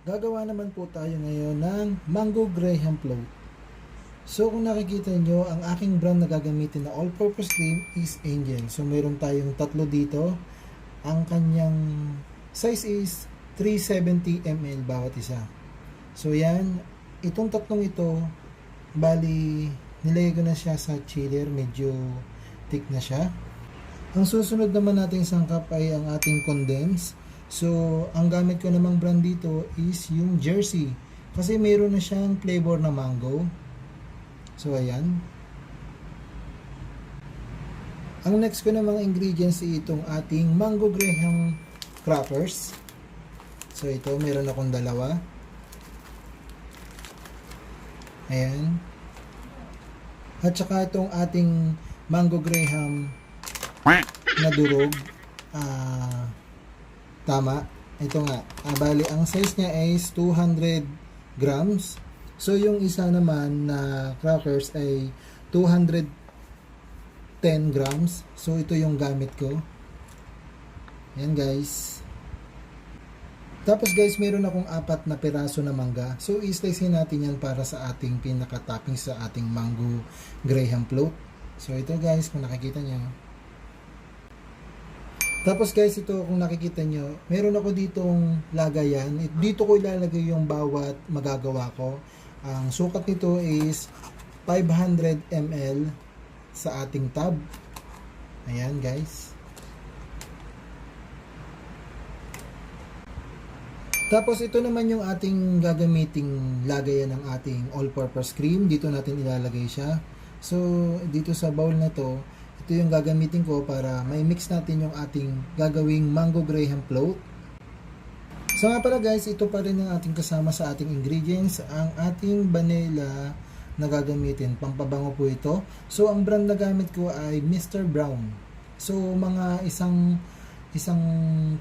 Gagawa naman po tayo ngayon ng Mango Graham Float. So kung nakikita nyo, ang aking brand na gagamitin na all-purpose cream is Angel. So mayroon tayong tatlo dito. Ang kanyang size is 370 ml bawat isa. So yan, itong tatlong ito, bali nilagay ko na siya sa chiller, medyo thick na siya. Ang susunod naman nating sangkap ay ang ating condense. So, ang gamit ko namang brand dito is yung Jersey. Kasi mayroon na siyang flavor na mango. So, ayan. Ang next ko namang ingredients ay itong ating Mango Graham crackers. So, ito, meron akong dalawa. Ayan. At saka itong ating Mango Graham na durog. Tama. Ito nga. Bali, ang size niya is 200 grams. So, yung isa naman na crackers ay 210 grams. So, ito yung gamit ko. Ayan, guys. Tapos, guys, meron akong 4 na piraso na mangga. So, i-slicein natin yan para sa ating pinaka-topping sa ating Mango Graham Float. So, ito, guys, kung nakikita nyo. Tapos guys, ito kung nakikita nyo, meron ako ditong lagayan. Dito ko ilalagay yung bawat magagawa ko. Ang sukat nito is 500 ml sa ating tub. Ayan guys. Tapos ito naman yung ating gagamiting lagayan ng ating all-purpose cream. Dito natin ilalagay siya. So, dito sa bowl na to, ito yung gagamitin ko para may mix natin yung ating gagawing Mango Graham Float. So nga pala guys, ito pa rin ang ating kasama sa ating ingredients, ang ating vanilla na gagamitin. Pampabango po ito. So ang brand na gamit ko ay Mr. Brown. So mga isang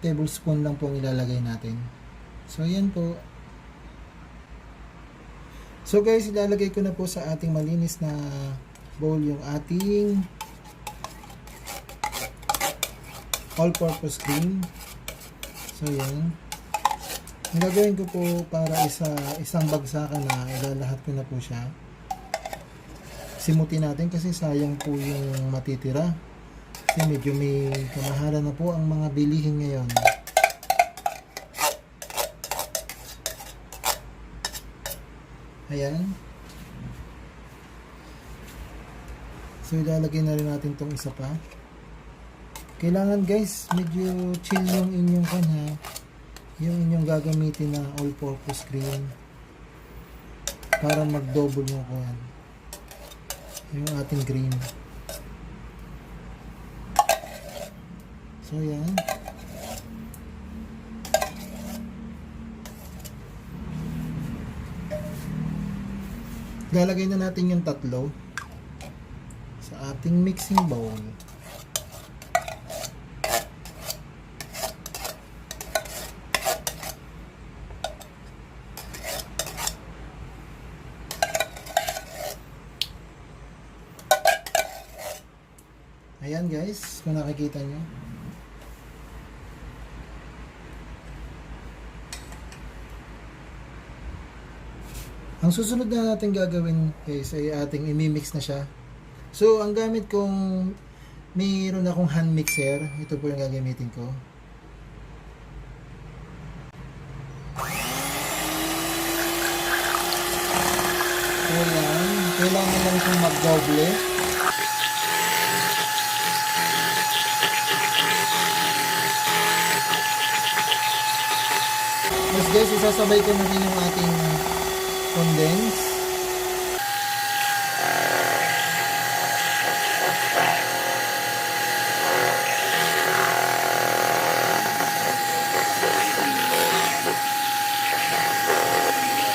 tablespoon lang po ang ilalagay natin. So yan po. So guys, ilalagay ko na po sa ating malinis na bowl yung ating all-purpose cream. So yan. Ang gagawin ko po para isang bagsakan na ilalahat ko na po siya. Simutin natin kasi sayang po yung matitira. Kasi medyo may kamahalan na po ang mga bilihin ngayon. Ayan. So ilalagay na rin natin tong isa pa. Kailangan guys, medyo chill yung inyong kanya, yung inyong gagamitin na all-purpose cream para mag-double yung kuhan yung ating cream. So yan. Lalagay na natin yung tatlo sa ating mixing bowl. Ayan guys, kung nakikita nyo. Ang susunod na natin gagawin guys ay ating imimix na siya. So, ang gamit kong mayroon akong hand mixer. Ito po yung gagamitin ko. Ayan, kailangan lang itong mag-double. Tapos guys, isasabay ko na rin yung ating condense.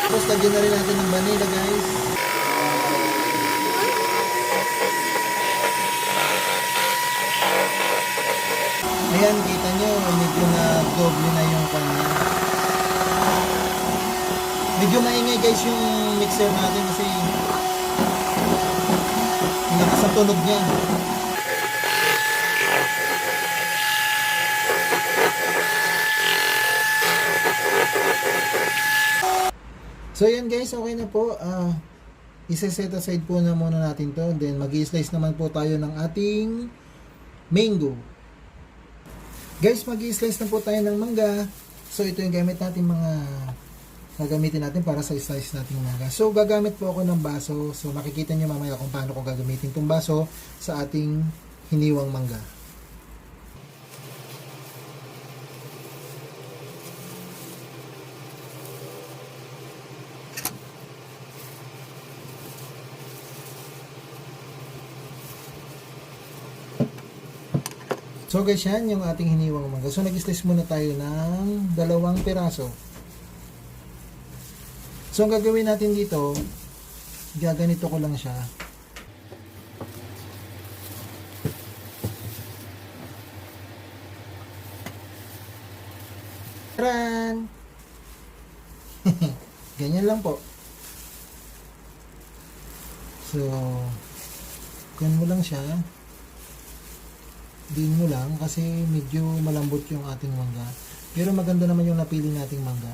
Tapos lagyan na rin natin ng vanilla guys. Ayan, kita nyo, medyo na doble na yung kanya. Medyo maingay guys yung mixer natin kasi lakas ang tunog niya. So yan guys, okay na po. Isa-set aside po na muna natin to. Then mag-i-slice naman po tayo ng ating mango. Guys, mag-i-slice na po tayo ng mangga. So ito yung gamit natin mga gagamitin natin para sa slice natin mangga. So gagamit po ako ng baso. So makikita nyo mamaya kung paano ko gagamitin itong baso sa ating hiniwang mangga. So guys, yan yung ating hiniwang mangga. So nag-slice muna tayo ng 2 piraso. So ang gagawin natin dito, gaganito ko lang siya. Taran! Ganyan lang po. So, kunin mo lang siya. Din mo lang kasi medyo malambot yung ating mangga. Pero maganda naman yung napili nating mangga.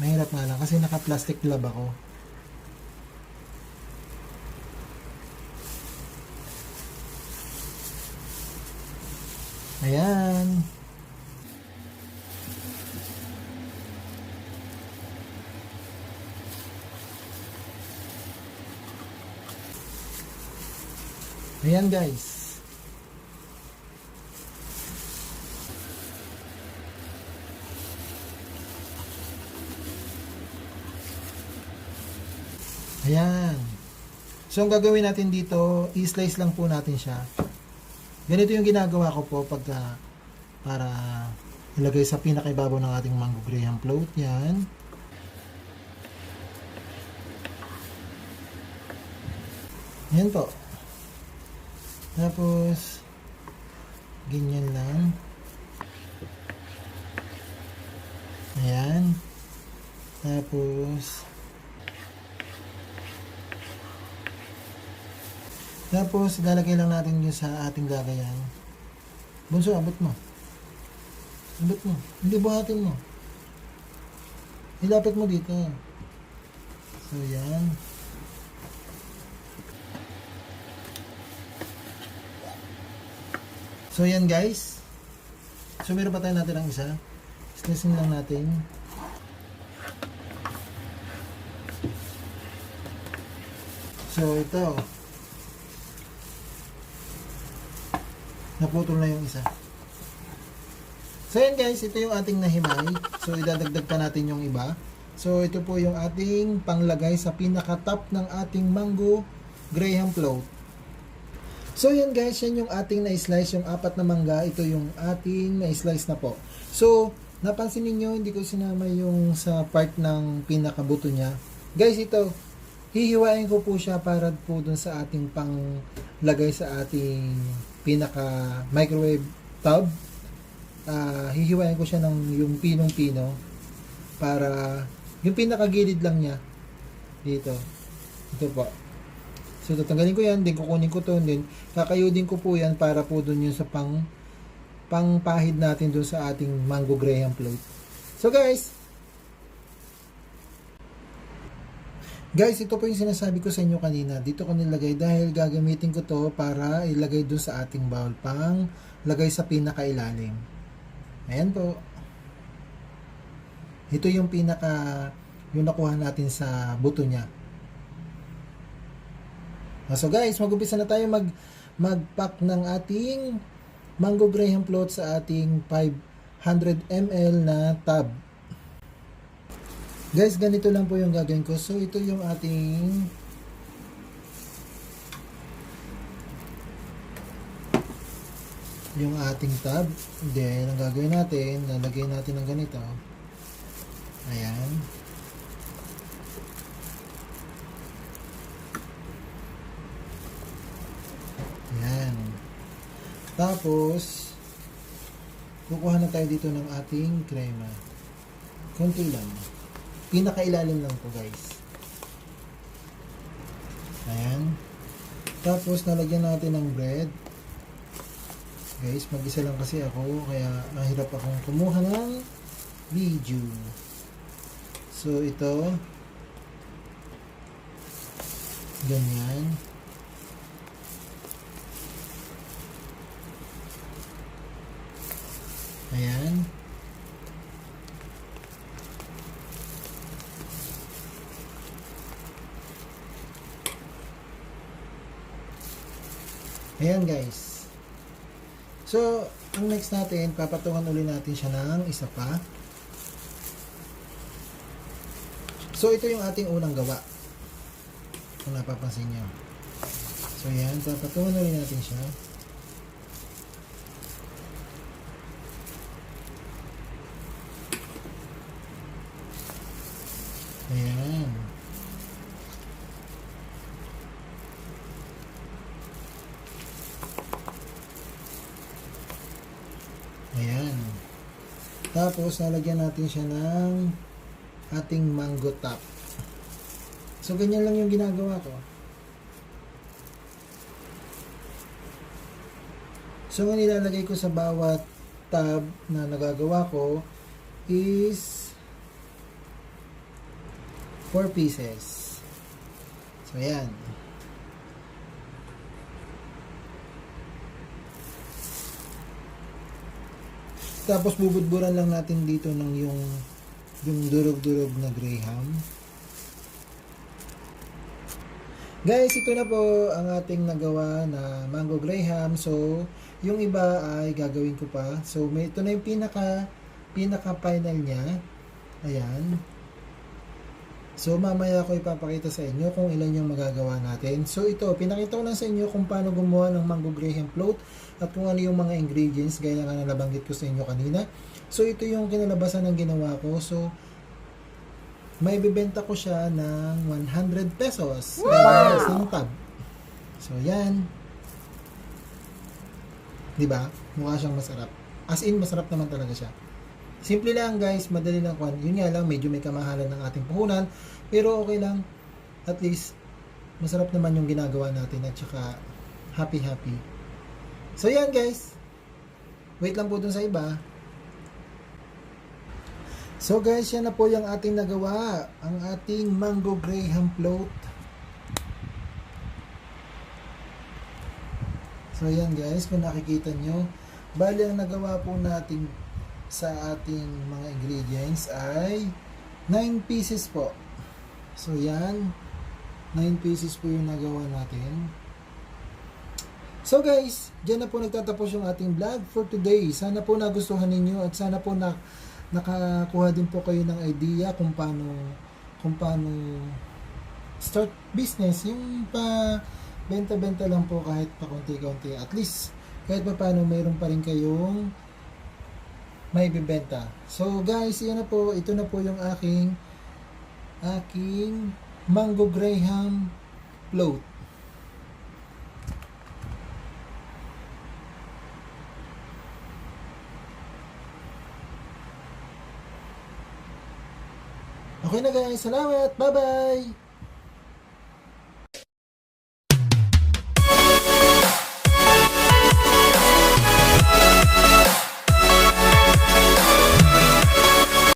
Mahirap nga lang kasi naka-plastic glove ako. Ayan. Ayan guys. Ayan. So, ang gagawin natin dito, i-slice lang po natin siya. Ganito yung ginagawa ko po pagka para ilagay sa pinakaibabaw ng ating mango graham float. Yan. Yan po. Tapos, ganyan lang. Ayan. Tapos, ilalagay lang natin yun sa ating lagayan. Bunso, abot mo. Abot mo. Hindi buhatin mo. Ilapit mo dito. So, yan. So, yan guys. So, meron pa tayo natin ang isa. Slicein lang natin. So, ito. Naputol na yung isa. So yan guys, ito yung ating nahimay. So idadagdag pa natin yung iba. So ito po yung ating panglagay sa pinaka-top ng ating mango graham float. So yan guys, yan yung ating na-slice, yung 4 na mangga. Ito yung ating na-slice na po. So napansin niyo hindi ko sinama yung sa part ng pinaka-buto niya. Guys, ito hihiwain ko po siya para po dun sa ating panglagay sa ating pinaka microwave tub. Hihiwain ko siya ng yung pinong-pino para yung pinakagilid lang niya dito. Ito po. So tatanggalin ko yan, din kukunin ko to, din kakayudin ko po yan para po dun yung sa pangpahid natin dun sa ating mango graham float. So guys, ito po yung sinasabi ko sa inyo kanina. Dito ko nilagay dahil gagamitin ko to para ilagay doon sa ating bowl pang lagay sa pinakailalim. Ayan po. Ito yung yung nakuha natin sa buto niya. So guys, mag-umpisa na tayo mag-pack ng ating mango graham float sa ating 500 ml na tub. Guys, ganito lang po yung gagawin ko. So, ito yung ating tab. Then, ang gagawin natin, lalagay natin ng ganito. Ayan. Ayan. Tapos, kukuha na tayo dito ng ating crema. Konti lang. Pinakailalim lang po guys. Ayan. Tapos nalagyan natin ng bread. Guys, mag-isa lang kasi ako kaya nahirap akong kumuha ng video. So ito, ganyan. Ayan. Ayan guys. So, ang next natin, papatungan ulit natin siya ng isa pa. So, ito yung ating unang gawa. Kung napapansin nyo. So, ayan. Papatungan ulit natin siya. Ayan. Ayan. Tapos, lalagyan natin siya ng ating mango top. So, ganyan lang yung ginagawa ko. So, ang nilalagay ko sa bawat tab na nagagawa ko is 4 pieces. So, ayan. Tapos, bubudburan lang natin dito ng yung durog-durog na graham. Guys, ito na po ang ating nagawa na mango graham. So, yung iba ay gagawin ko pa. So, ito na yung pinaka final niya. Ayan. So, mamaya ko ipapakita sa inyo kung ilan yung magagawa natin. So, ito, pinakita ko lang sa inyo kung paano gumawa ng mango graham float at kung ano yung mga ingredients gaya nga na nabanggit ko sa inyo kanina. So, ito yung kinalabasan ng ginawa ko. So, may bibenta ko siya ng 100 pesos. Wow! Sa tab. So, yan. Diba? Mukha siyang masarap. As in, masarap naman talaga siya. Simple lang guys, madali lang kwan. Yun nga lang, medyo may kamahalan ng ating puhunan. Pero okay lang. At least, masarap naman yung ginagawa natin at saka happy-happy. So yan guys. Wait lang po dun sa iba. So guys, yan na po yung ating nagawa. Ang ating mango graham float. So yan guys, kung nakikita nyo. Bali ang nagawa po natin sa ating mga ingredients ay 9 pieces po. So yan, 9 pieces po yung nagawa natin. So guys, dyan na po nagtatapos yung ating vlog for today. Sana po nagustuhan ninyo at sana po nakakuha din po kayo ng idea kung paano start business. Yung pa benta-benta lang po kahit pa konti-konti. At least kahit pa paano mayroon pa rin kayong may bibenta. So guys, yan na po, ito na po yung aking mango graham float. Okay na guys, salamat, bye bye.